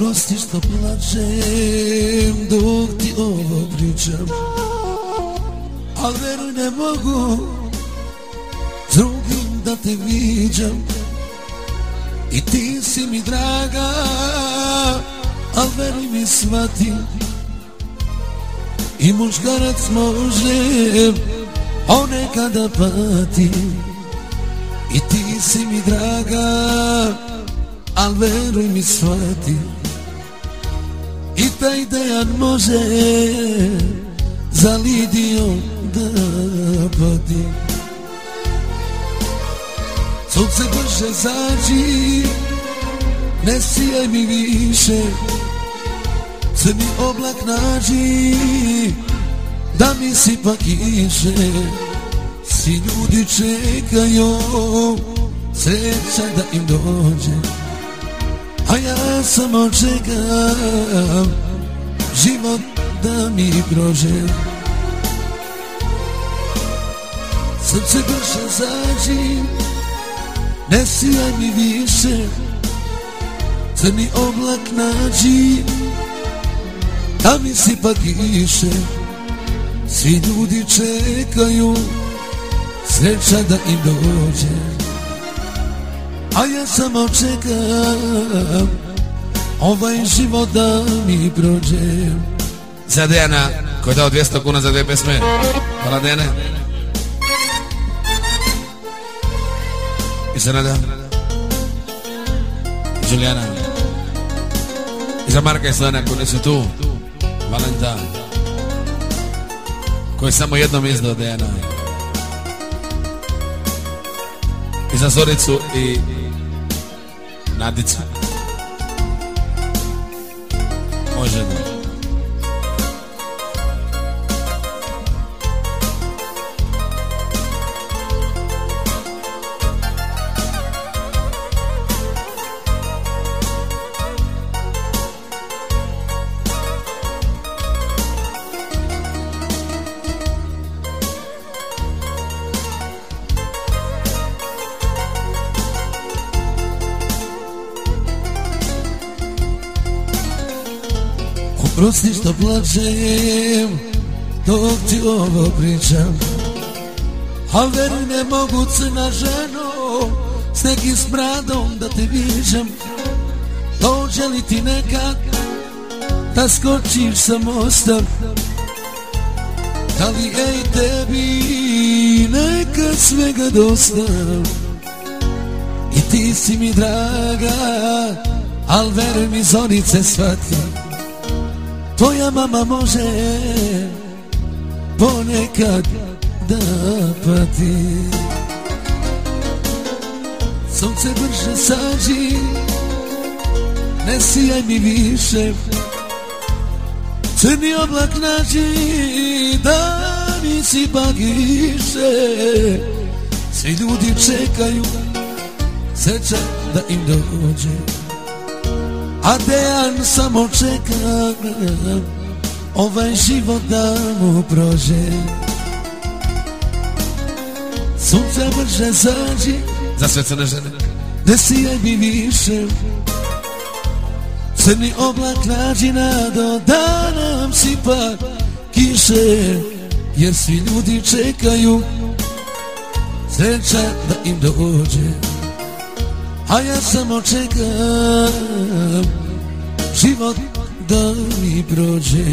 Oprosti što plačem dok ti ovo pričam, al veruj ne mogu drugim da te viđam. I ti si mi draga, al veruj mi shvati, i muškarac može, on nekada pati. I ti si mi draga, al veruj mi shvati, i taj Dejan može za Lidijom da pati. Sunce brže zađi, ne sijaj mi više, crni oblak nađi, da mi sipa kiše. Svi ljudi čekaju sreća da im dođe, a ja samo čekam život da mi prođe. Srce brže zađi, ne sijaj mi više, crni oblak nađi, da mi sipa kiše. Svi ljudi čekaju sreća da im dođe, a ja samo čekam ovaj život da mi prođe. Za Dejana koji je dao 200 kuna za 2 pesme. Hvala Dejane. I za Nada, i Julijana, i za Marka i Slana koji su tu, Valenta koji je samo jednom izdao Dejana, i za Zoricu i Nadicu, moju ženu. Oprosti što plačem dok ti ovo pričam, al veruj ne mogu, crna ženo, s nekim smradom da te viđam. Dođe li ti nekad da skočiš sa mosta, da li je i tebi nekad svega dosta. I ti si mi draga, al veruj mi Zorice shvati, tvoja mama može ponekad da pati. Sunce brže zađi, ne sijaj mi više, crni oblak nađi, da mi sipa kiše. Svi ljudi čekaju sreća da im dođe, a Dejan samo čeka ovaj život da mu prođe. Sunce brže zađi, za sve crne žene, ne sijaj mi više, crni oblak nađi, nado, da nam sipa kiše. Jer svi ljudi čekaju sreća da im dođe, a ja samo čekam život da mi prođe.